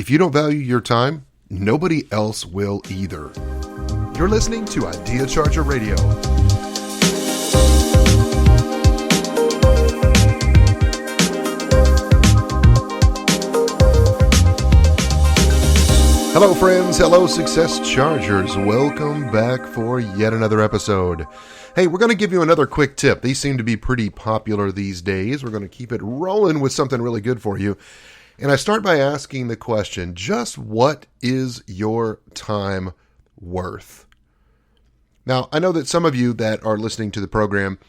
If you don't value your time, nobody else will either. You're listening to Idea Charger Radio. Hello friends, hello Success Chargers. Welcome back for yet another episode. Hey, we're going to give you another quick tip. These seem to be pretty popular these days. We're going to keep it rolling with something really good for you. And I start by asking the question, just what is your time worth? Now, I know that some of you that are listening to the program,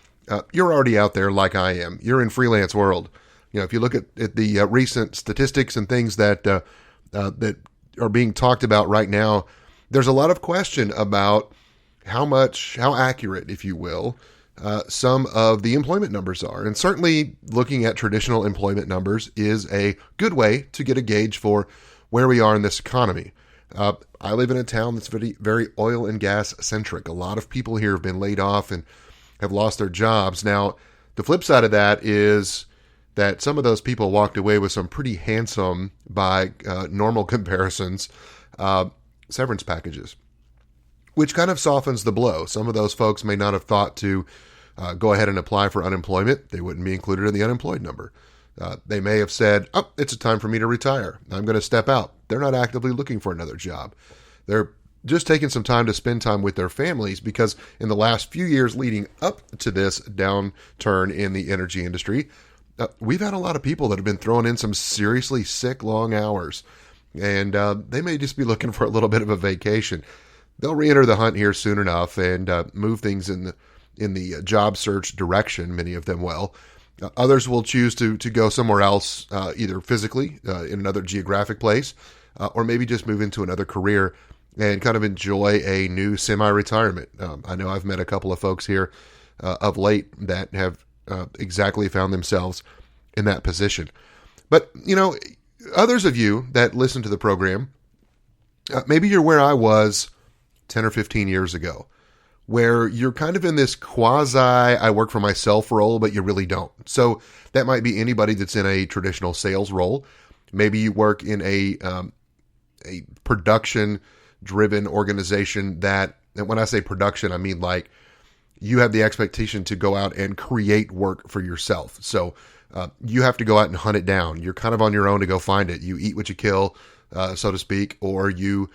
you're already out there like I am. You're in freelance world. You know, if you look at the recent statistics and things that are being talked about right now, there's a lot of question about how accurate, if you will, some of the employment numbers are. And certainly looking at traditional employment numbers is a good way to get a gauge for where we are in this economy. I live in a town that's very, very oil and gas centric. A lot of people here have been laid off and have lost their jobs. Now, the flip side of that is that some of those people walked away with some pretty handsome, by normal comparisons, severance packages, which kind of softens the blow. Some of those folks may not have thought to go ahead and apply for unemployment. They wouldn't be included in the unemployed number. They may have said, oh, it's a time for me to retire. I'm going to step out. They're not actively looking for another job. They're just taking some time to spend time with their families, because in the last few years leading up to this downturn in the energy industry, we've had a lot of people that have been throwing in some seriously sick long hours, and they may just be looking for a little bit of a vacation. They'll re-enter the hunt here soon enough and move things in the job search direction. Many of them will. Others will choose to go somewhere else, either physically in another geographic place, or maybe just move into another career and kind of enjoy a new semi-retirement. I know I've met a couple of folks here of late that have exactly found themselves in that position. But, you know, others of you that listen to the program, maybe you're where I was 10 or 15 years ago, where you're kind of in this quasi, I work for myself role, but you really don't. So that might be anybody that's in a traditional sales role. Maybe you work in a production-driven organization that, and when I say production, I mean like you have the expectation to go out and create work for yourself. So you have to go out and hunt it down. You're kind of on your own to go find it. You eat what you kill, so to speak, or you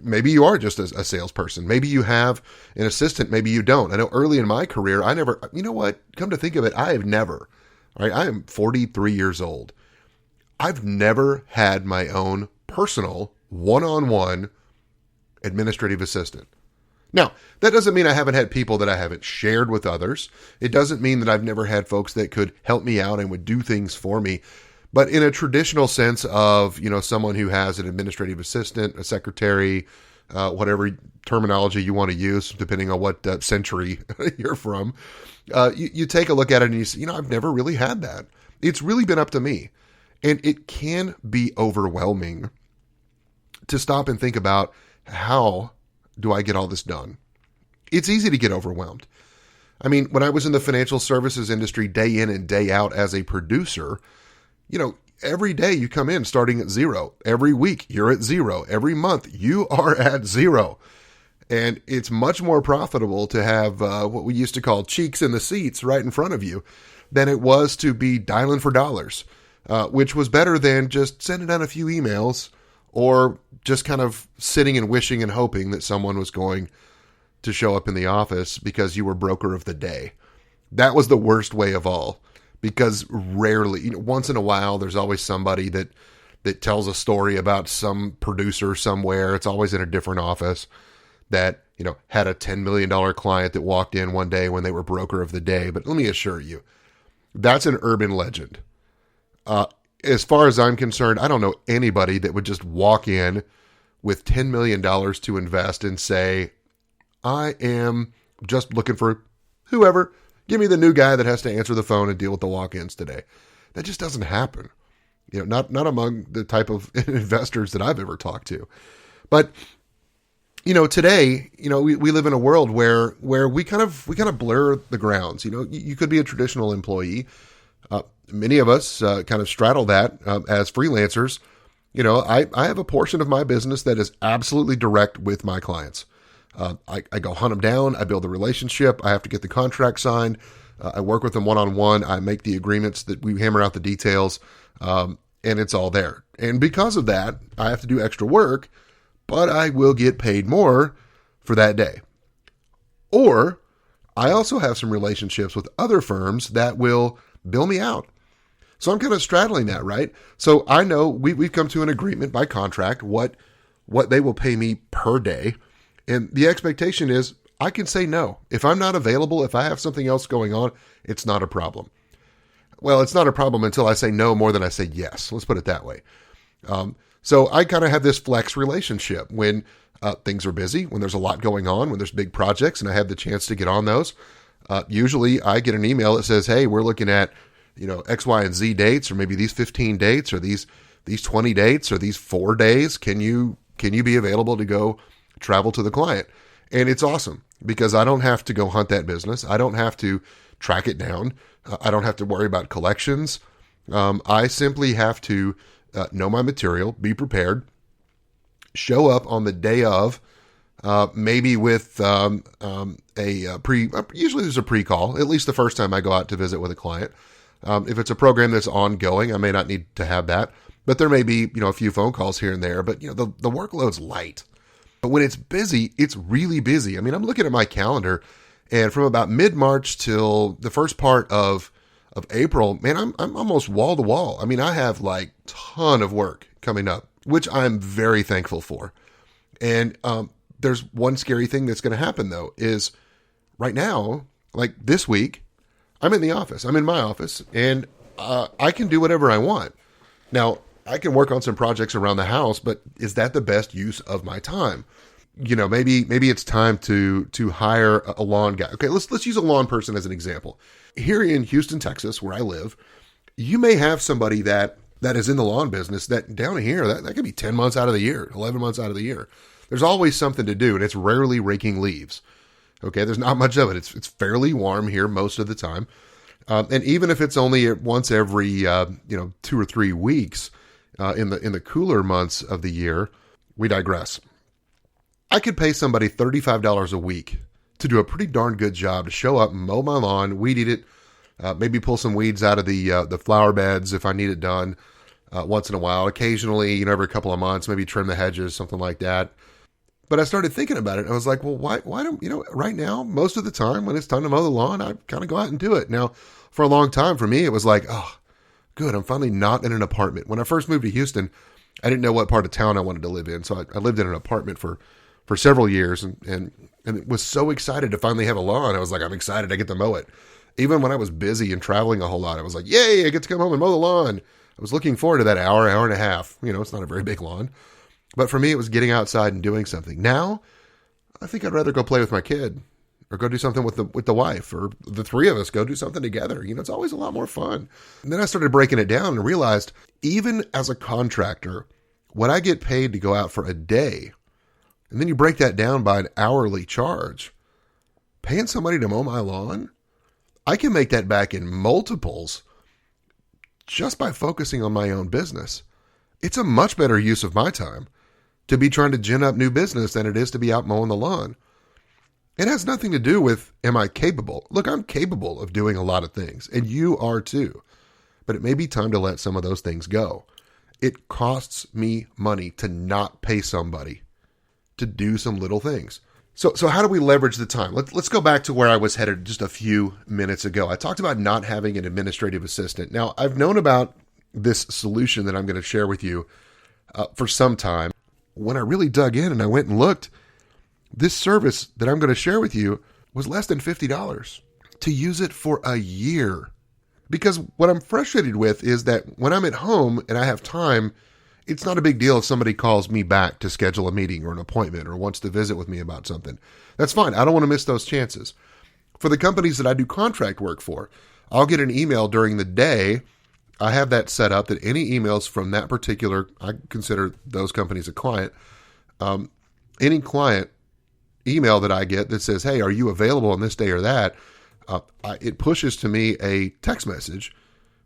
maybe you are just a salesperson. Maybe you have an assistant. Maybe you don't. I know early in my career, you know what? Come to think of it, I have never, right? I am 43 years old. I've never had my own personal one-on-one administrative assistant. Now, that doesn't mean I haven't had people that I haven't shared with others. It doesn't mean that I've never had folks that could help me out and would do things for me. But in a traditional sense of, you know, someone who has an administrative assistant, a secretary, whatever terminology you want to use, depending on what century you're from, you take a look at it and you say, you know, I've never really had that. It's really been up to me. And it can be overwhelming to stop and think about, how do I get all this done? It's easy to get overwhelmed. I mean, when I was in the financial services industry day in and day out as a producer, you know, every day you come in starting at zero. Every week you're at zero. Every month you are at zero. And it's much more profitable to have what we used to call cheeks in the seats right in front of you than it was to be dialing for dollars, which was better than just sending out a few emails or just kind of sitting and wishing and hoping that someone was going to show up in the office because you were broker of the day. That was the worst way of all. Because rarely, you know, once in a while, there's always somebody that tells a story about some producer somewhere. It's always in a different office that, you know, had a $10 million client that walked in one day when they were broker of the day. But let me assure you, that's an urban legend. As far as I'm concerned, I don't know anybody that would just walk in with $10 million to invest and say, I am just looking for whoever. Give me the new guy that has to answer the phone and deal with the walk-ins today. That just doesn't happen. You know, not among the type of investors that I've ever talked to. But, you know, today, you know, we live in a world where we kind of blur the grounds. You know, you could be a traditional employee. Many of us kind of straddle that as freelancers. I have a portion of my business that is absolutely direct with my clients. I go hunt them down. I build a relationship. I have to get the contract signed. I work with them one-on-one. I make the agreements that we hammer out the details, and it's all there. And because of that, I have to do extra work, but I will get paid more for that day. Or I also have some relationships with other firms that will bill me out. So I'm kind of straddling that, right? So I know we've come to an agreement by contract what they will pay me per day. And the expectation is I can say no. If I'm not available, if I have something else going on, it's not a problem. Well, it's not a problem until I say no more than I say yes. Let's put it that way. So I kind of have this flex relationship when things are busy, when there's a lot going on, when there's big projects and I have the chance to get on those. Usually I get an email that says, hey, we're looking at, X, Y, and Z dates, or maybe these 15 dates, or these 20 dates, or these 4 days. Can you be available to go travel to the client? And it's awesome because I don't have to go hunt that business. I don't have to track it down. I don't have to worry about collections. I simply have to know my material, be prepared, show up on the day of, maybe with usually there's a pre-call, at least the first time I go out to visit with a client. If it's a program that's ongoing, I may not need to have that, but there may be, a few phone calls here and there, but the workload's light. But when it's busy, it's really busy. I mean, I'm looking at my calendar, and from about mid-March till the first part of April, man, I'm almost wall to wall. I mean, I have like ton of work coming up, which I'm very thankful for. And there's one scary thing that's going to happen though, is right now, like this week, I'm in the office. I'm in my office, and I can do whatever I want. Now, I can work on some projects around the house, but is that the best use of my time? Maybe it's time to hire a lawn guy. Okay, let's use a lawn person as an example. Here in Houston, Texas, where I live, you may have somebody that is in the lawn business that down here, that could be 10 months out of the year, 11 months out of the year. There's always something to do, and it's rarely raking leaves. Okay, there's not much of it. It's fairly warm here most of the time. And even if it's only once every 2 or 3 weeks in the cooler months of the year, we digress. I could pay somebody $35 a week to do a pretty darn good job, to show up, mow my lawn, weed eat it, maybe pull some weeds out of the flower beds if I need it done once in a while. Occasionally, every couple of months, maybe trim the hedges, something like that. But I started thinking about it. I was like, well, why don't, right now, most of the time when it's time to mow the lawn, I kind of go out and do it. Now, for a long time for me, it was like, oh, good, I'm finally not in an apartment. When I first moved to Houston, I didn't know what part of town I wanted to live in. So I lived in an apartment for several years and was so excited to finally have a lawn. I was like, I'm excited I get to mow it. Even when I was busy and traveling a whole lot, I was like, yay, I get to come home and mow the lawn. I was looking forward to that hour and a half. It's not a very big lawn. But for me, it was getting outside and doing something. Now, I think I'd rather go play with my kid or go do something with the wife, or the three of us go do something together. It's always a lot more fun. And then I started breaking it down and realized, even as a contractor, what I get paid to go out for a day, and then you break that down by an hourly charge, paying somebody to mow my lawn, I can make that back in multiples just by focusing on my own business. It's a much better use of my time to be trying to gin up new business than it is to be out mowing the lawn. It has nothing to do with, am I capable? Look, I'm capable of doing a lot of things, and you are too. But it may be time to let some of those things go. It costs me money to not pay somebody to do some little things. So how do we leverage the time? Let's go back to where I was headed just a few minutes ago. I talked about not having an administrative assistant. Now, I've known about this solution that I'm going to share with you for some time. When I really dug in and I went and looked, this service that I'm going to share with you was less than $50 to use it for a year. Because what I'm frustrated with is that when I'm at home and I have time, it's not a big deal if somebody calls me back to schedule a meeting or an appointment or wants to visit with me about something. That's fine. I don't want to miss those chances. For the companies that I do contract work for, I'll get an email during the day. I have that set up that any emails from that particular, I consider those companies a client, any client email that I get that says, hey, are you available on this day or that? It pushes to me a text message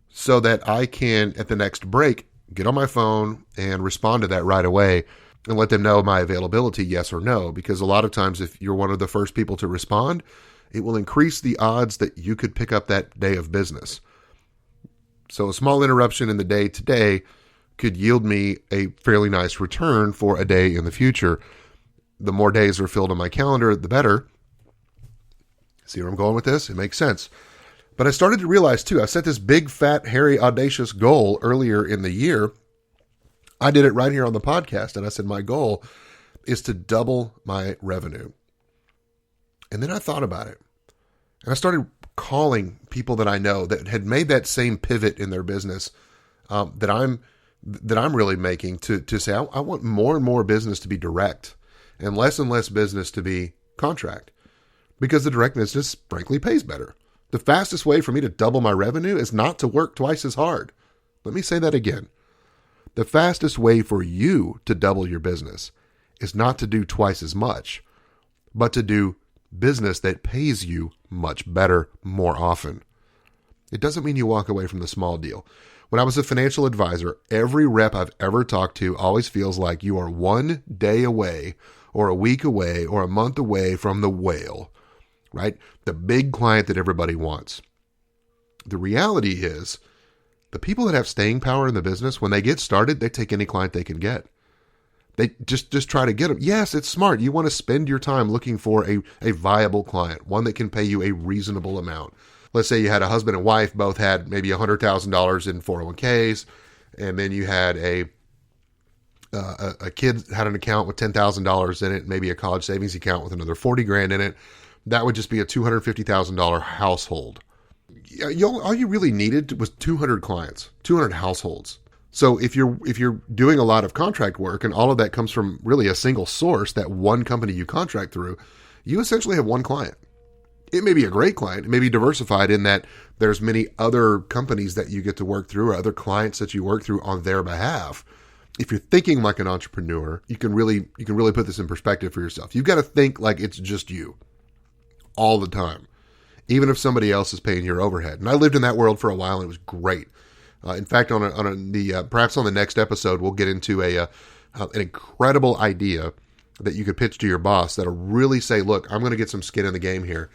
so that I can, at the next break, get on my phone and respond to that right away and let them know my availability, yes or no. Because a lot of times if you're one of the first people to respond, it will increase the odds that you could pick up that day of business. So a small interruption in the day today could yield me a fairly nice return for a day in the future. The more days are filled on my calendar, the better. See where I'm going with this? It makes sense. But I started to realize too, I set this big, fat, hairy, audacious goal earlier in the year. I did it right here on the podcast. And I said, my goal is to double my revenue. And then I thought about it. And I started calling people that I know that had made that same pivot in their business that I'm really making to say, I want more and more business to be direct and less business to be contract, because the direct business frankly pays better. The fastest way for me to double my revenue is not to work twice as hard. Let me say that again. The fastest way for you to double your business is not to do twice as much, but to do business that pays you much better more often. It doesn't mean you walk away from the small deal. When I was a financial advisor, every rep I've ever talked to always feels like you are one day away or a week away or a month away from the whale, right? The big client that everybody wants. The reality is the people that have staying power in the business, when they get started, they take any client they can get. They just try to get them. Yes, it's smart. You want to spend your time looking for a viable client, one that can pay you a reasonable amount. Let's say you had a husband and wife, both had maybe $100,000 in 401ks, and then you had a kid had an account with $10,000 in it, maybe a college savings account with another $40,000 in it. That would just be a $250,000 household. All you really needed was 200 clients, 200 households. So if you're doing a lot of contract work and all of that comes from really a single source, that one company you contract through, you essentially have one client. It may be a great client. It may be diversified in that there's many other companies that you get to work through or other clients that you work through on their behalf. If you're thinking like an entrepreneur, you can really put this in perspective for yourself. You've got to think like it's just you all the time, even if somebody else is paying your overhead. And I lived in that world for a while and it was great. In fact, perhaps on the next episode, we'll get into an incredible idea that you could pitch to your boss that'll really say, look, I'm going to get some skin in the game here.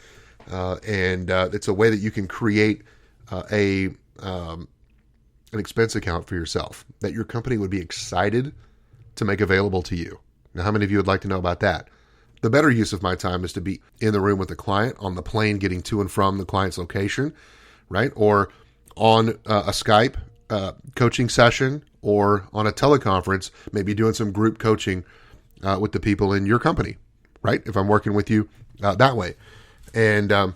And it's a way that you can create an expense account for yourself that your company would be excited to make available to you. Now, how many of you would like to know about that? The better use of my time is to be in the room with the client, on the plane getting to and from the client's location, right? Or on a Skype coaching session, or on a teleconference, maybe doing some group coaching with the people in your company, right? If I'm working with you that way. And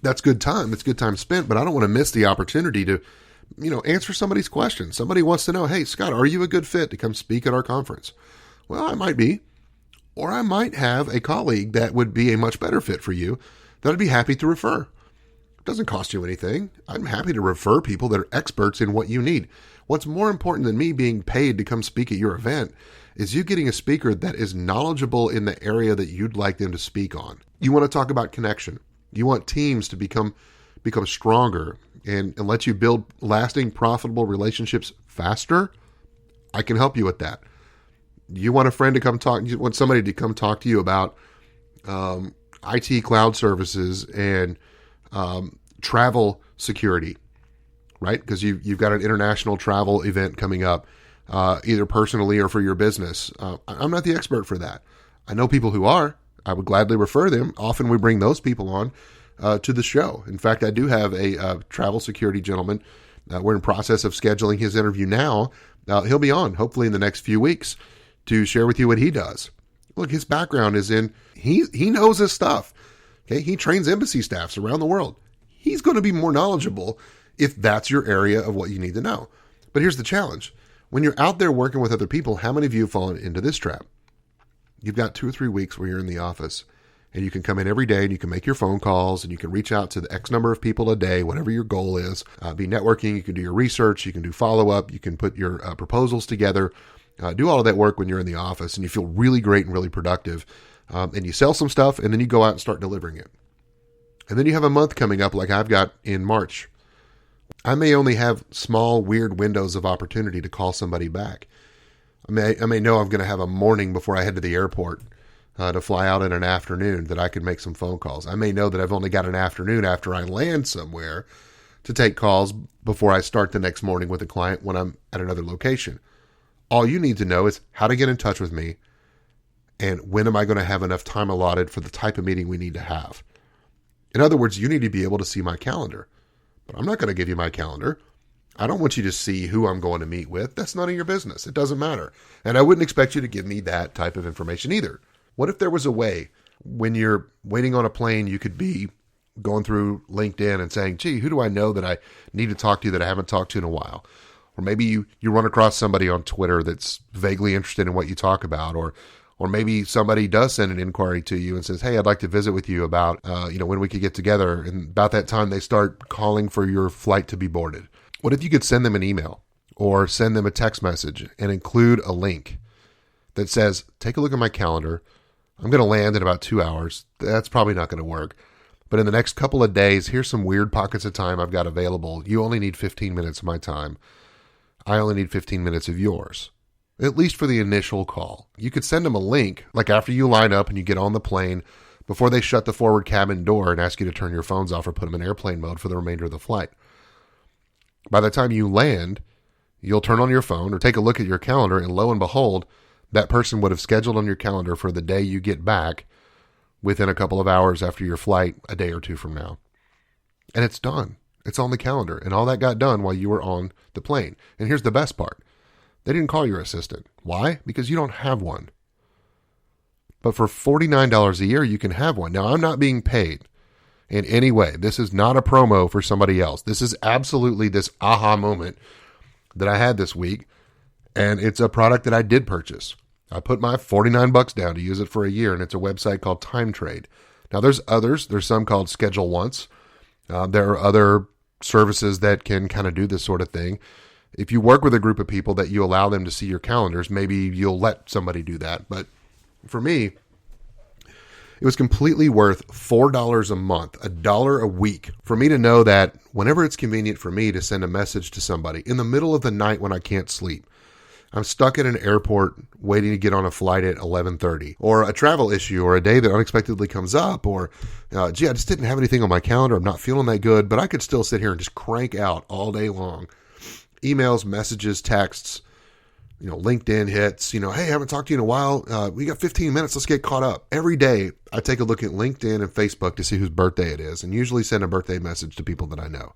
that's good time. It's good time spent, but I don't want to miss the opportunity to, answer somebody's questions. Somebody wants to know, hey, Scott, are you a good fit to come speak at our conference? Well, I might be. Or I might have a colleague that would be a much better fit for you that I'd be happy to refer. It doesn't cost you anything. I'm happy to refer people that are experts in what you need. What's more important than me being paid to come speak at your event is you getting a speaker that is knowledgeable in the area that you'd like them to speak on. You want to talk about connection. You want teams to become stronger and let you build lasting, profitable relationships faster. I can help you with that. You want a friend to come talk, you want somebody to come talk to you about IT cloud services and travel security, right? Because you've got an international travel event coming up, either personally or for your business. I'm not the expert for that. I know people who are. I would gladly refer them. Often we bring those people on to the show. In fact, I do have a travel security gentleman. We're in process of scheduling his interview now. He'll be on hopefully in the next few weeks to share with you what he does. Look, his background is he knows his stuff. Okay, he trains embassy staffs around the world. He's going to be more knowledgeable if that's your area of what you need to know. But here's the challenge. When you're out there working with other people, how many of you have fallen into this trap? You've got 2 or 3 weeks where you're in the office and you can come in every day and you can make your phone calls and you can reach out to the X number of people a day, whatever your goal is. Be networking. You can do your research. You can do follow-up. You can put your proposals together. Do all of that work when you're in the office and you feel really great and really productive. And you sell some stuff and then you go out and start delivering it. And then you have a month coming up like I've got in March. I may only have small, weird windows of opportunity to call somebody back. I may know I'm going to have a morning before I head to the airport to fly out in an afternoon that I could make some phone calls. I may know that I've only got an afternoon after I land somewhere to take calls before I start the next morning with a client when I'm at another location. All you need to know is how to get in touch with me and when am I going to have enough time allotted for the type of meeting we need to have. In other words, you need to be able to see my calendar. But I'm not going to give you my calendar. I don't want you to see who I'm going to meet with. That's none of your business. It doesn't matter. And I wouldn't expect you to give me that type of information either. What if there was a way when you're waiting on a plane, you could be going through LinkedIn and saying, gee, who do I know that I need to talk to that I haven't talked to in a while? Or maybe you run across somebody on Twitter that's vaguely interested in what you talk about, or maybe somebody does send an inquiry to you and says, hey, I'd like to visit with you about, when we could get together. And about that time, they start calling for your flight to be boarded. What if you could send them an email or send them a text message and include a link that says, take a look at my calendar. I'm going to land in about 2 hours. That's probably not going to work. But in the next couple of days, here's some weird pockets of time I've got available. You only need 15 minutes of my time. I only need 15 minutes of yours. At least for the initial call. You could send them a link, like after you line up and you get on the plane, before they shut the forward cabin door and ask you to turn your phones off or put them in airplane mode for the remainder of the flight. By the time you land, you'll turn on your phone or take a look at your calendar, and lo and behold, that person would have scheduled on your calendar for the day you get back within a couple of hours after your flight, a day or two from now. And it's done. It's on the calendar. And all that got done while you were on the plane. And here's the best part. They didn't call your assistant. Why? Because you don't have one. But for $49 a year, you can have one. Now, I'm not being paid in any way. This is not a promo for somebody else. This is absolutely this aha moment that I had this week. And it's a product that I did purchase. I put my $49 down to use it for a year, and it's a website called Time Trade. Now, there's others. There's some called Schedule Once. There are other services that can kind of do this sort of thing. If you work with a group of people that you allow them to see your calendars, maybe you'll let somebody do that. But for me, it was completely worth $4 a month, $1 a week, for me to know that whenever it's convenient for me to send a message to somebody in the middle of the night when I can't sleep, I'm stuck at an airport waiting to get on a flight at 11:30, or a travel issue, or a day that unexpectedly comes up, or, I just didn't have anything on my calendar. I'm not feeling that good, but I could still sit here and just crank out all day long. Emails, messages, texts, LinkedIn hits, hey, I haven't talked to you in a while. We got 15 minutes. Let's get caught up. Every day I take a look at LinkedIn and Facebook to see whose birthday it is, and usually send a birthday message to people that I know.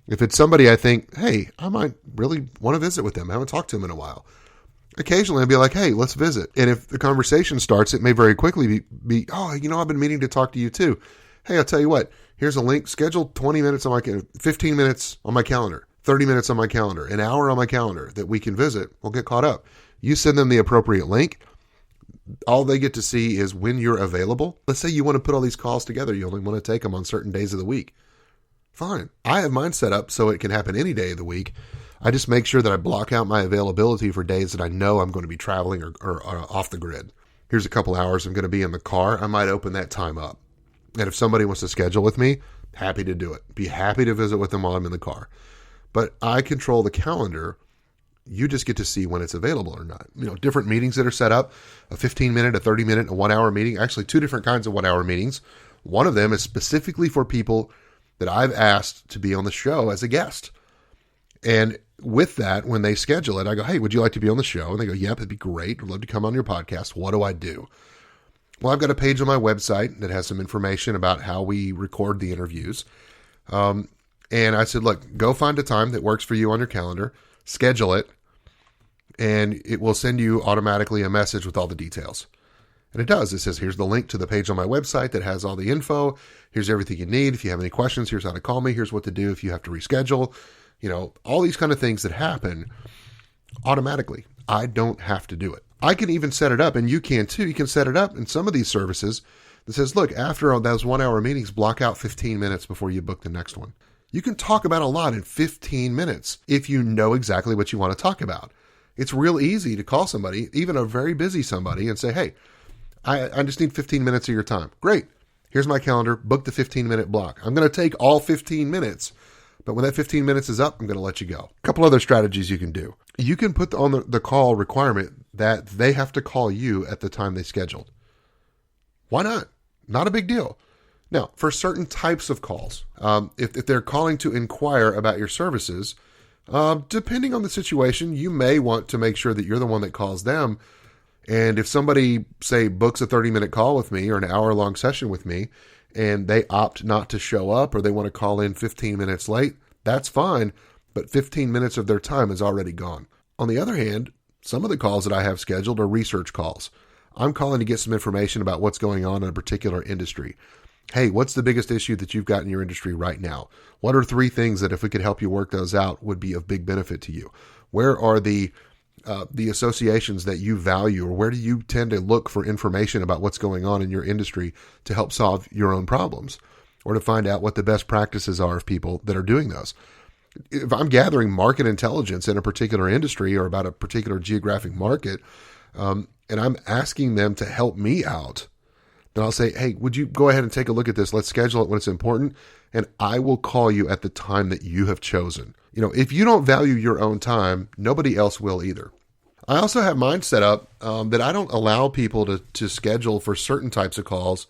If it's somebody I think, hey, I might really want to visit with them. I haven't talked to them in a while. Occasionally I'll be like, hey, let's visit. And if the conversation starts, it may very quickly be I've been meaning to talk to you too. Hey, I'll tell you what, here's a link. Schedule 20 minutes on my 15 minutes on my calendar, 30 minutes on my calendar, an hour on my calendar that we can visit. We'll get caught up. You send them the appropriate link. All they get to see is when you're available. Let's say you want to put all these calls together. You only want to take them on certain days of the week. Fine. I have mine set up so it can happen any day of the week. I just make sure that I block out my availability for days that I know I'm going to be traveling or off the grid. Here's a couple hours I'm going to be in the car. I might open that time up. And if somebody wants to schedule with me, happy to do it. Be happy to visit with them while I'm in the car. But I control the calendar. You just get to see when it's available or not. Different meetings that are set up, a 15-minute, a 30-minute, a 1-hour meeting. Actually, 2 different kinds of 1-hour meetings. One of them is specifically for people that I've asked to be on the show as a guest. And with that, when they schedule it, I go, hey, would you like to be on the show? And they go, yep, it'd be great. I'd love to come on your podcast. What do I do? Well, I've got a page on my website that has some information about how we record the interviews. And I said, look, go find a time that works for you on your calendar, schedule it, and it will send you automatically a message with all the details. And it does. It says, here's the link to the page on my website that has all the info. Here's everything you need. If you have any questions, here's how to call me. Here's what to do if you have to reschedule. All these kind of things that happen automatically. I don't have to do it. I can even set it up, and you can too. You can set it up in some of these services that says, look, after those 1-hour meetings, block out 15 minutes before you book the next one. You can talk about a lot in 15 minutes if you know exactly what you want to talk about. It's real easy to call somebody, even a very busy somebody, and say, hey, I just need 15 minutes of your time. Great. Here's my calendar. Book the 15-minute block. I'm going to take all 15 minutes, But when that 15 minutes is up, I'm going to let you go. A couple other strategies you can do. You can put on the call requirement that they have to call you at the time they scheduled. Why not? Not a big deal. Now, for certain types of calls, if they're calling to inquire about your services, depending on the situation, you may want to make sure that you're the one that calls them. And if somebody, say, books a 30-minute call with me or an hour-long session with me, and they opt not to show up or they want to call in 15 minutes late, that's fine, but 15 minutes of their time is already gone. On the other hand, some of the calls that I have scheduled are research calls. I'm calling to get some information about what's going on in a particular industry. Hey, what's the biggest issue that you've got in your industry right now? What are 3 things that if we could help you work those out would be of big benefit to you? Where are the associations that you value, or where do you tend to look for information about what's going on in your industry to help solve your own problems, or to find out what the best practices are of people that are doing those? If I'm gathering market intelligence in a particular industry or about a particular geographic market, and I'm asking them to help me out, then I'll say, hey, would you go ahead and take a look at this? Let's schedule it when it's important, and I will call you at the time that you have chosen. If you don't value your own time, nobody else will either. I also have mine set up that I don't allow people to schedule for certain types of calls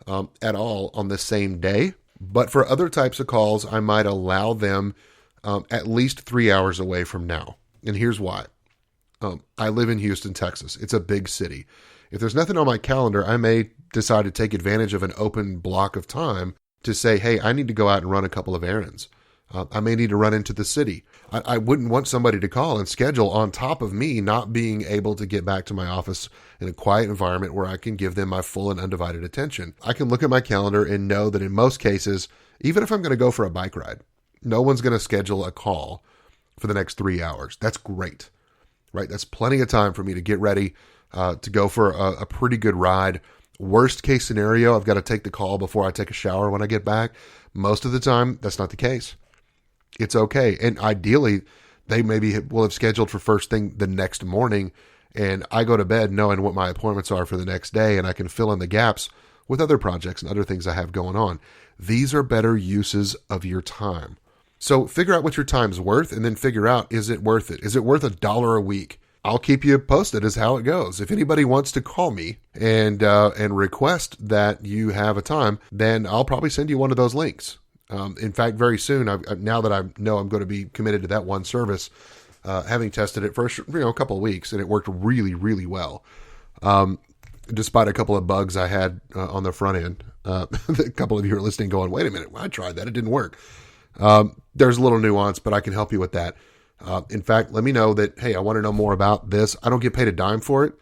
at all on the same day. But for other types of calls, I might allow them at least 3 hours away from now. And here's why. I live in Houston, Texas. It's a big city. If there's nothing on my calendar, I may decide to take advantage of an open block of time to say, hey, I need to go out and run a couple of errands. I may need to run into the city. I wouldn't want somebody to call and schedule on top of me not being able to get back to my office in a quiet environment where I can give them my full and undivided attention. I can look at my calendar and know that in most cases, even if I'm going to go for a bike ride, no one's going to schedule a call for the next 3 hours. That's great, right? That's plenty of time for me to get ready to go for a pretty good ride. Worst case scenario, I've got to take the call before I take a shower when I get back. Most of the time, that's not the case. It's okay. And ideally, they maybe will have scheduled for first thing the next morning, and I go to bed knowing what my appointments are for the next day, and I can fill in the gaps with other projects and other things I have going on. These are better uses of your time. So figure out what your time's worth, and then figure out, is it worth it? Is it worth $1 a week? I'll keep you posted as how it goes. If anybody wants to call me and request that you have a time, then I'll probably send you one of those links. In fact, very soon, now that I know I'm going to be committed to that one service, having tested it for a couple of weeks, and it worked really, really well. Despite a couple of bugs I had on the front end. A couple of you are listening going, wait a minute, I tried that. It didn't work. There's a little nuance, but I can help you with that. In fact, let me know that, hey, I want to know more about this. I don't get paid a dime for it,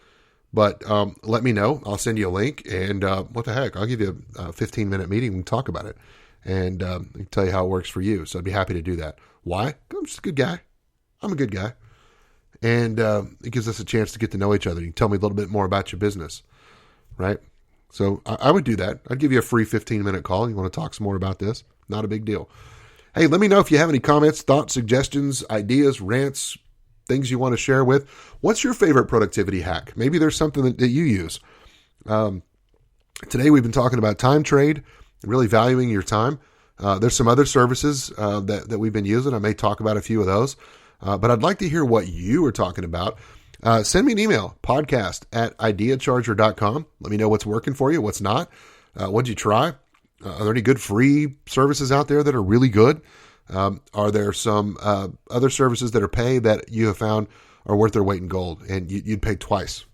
but let me know. I'll send you a link, and what the heck, I'll give you a 15-minute meeting and talk about it, and tell you how it works for you. So I'd be happy to do that. Why? I'm just a good guy. I'm a good guy. And it gives us a chance to get to know each other. You can tell me a little bit more about your business, right? So I would do that. I'd give you a free 15-minute call. You want to talk some more about this? Not a big deal. Hey, let me know if you have any comments, thoughts, suggestions, ideas, rants, things you want to share with. What's your favorite productivity hack? Maybe there's something that you use. Today we've been talking about time trade, really valuing your time. There's some other services that we've been using. I may talk about a few of those, but I'd like to hear what you are talking about. Send me an email, podcast@ideacharger.com. Let me know what's working for you, what's not. What'd you try? Are there any good free services out there that are really good? Are there some other services that are paid that you have found are worth their weight in gold, and you'd pay twice?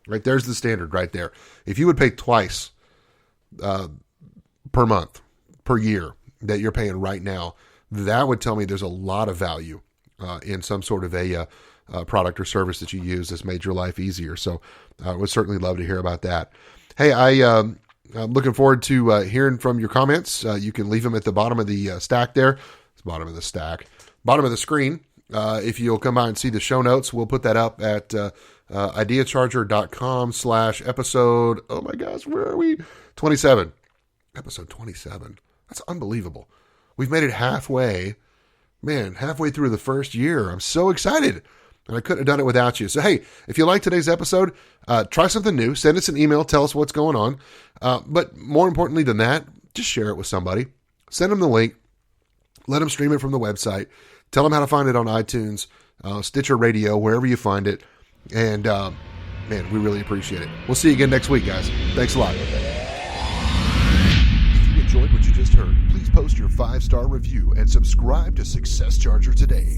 Right, there's the standard right there. If you would pay twice per month, per year that you're paying right now, that would tell me there's a lot of value in some sort of a product or service that you use that's made your life easier. So I would certainly love to hear about that. Hey, I'm looking forward to hearing from your comments. You can leave them at the bottom of the stack there. It's bottom of the stack. Bottom of the screen. If you'll come by and see the show notes, we'll put that up at ideacharger.com/episode. Oh my gosh, where are we? 27. Episode 27. That's unbelievable. We've made it halfway through the first year. I'm so excited. And I couldn't have done it without you. So, hey, if you like today's episode, try something new. Send us an email. Tell us what's going on. But more importantly than that, just share it with somebody. Send them the link. Let them stream it from the website. Tell them how to find it on iTunes, Stitcher Radio, wherever you find it. And, man, we really appreciate it. We'll see you again next week, guys. Thanks a lot. If you enjoyed what you just heard, please post your 5-star review and subscribe to Success Charger today.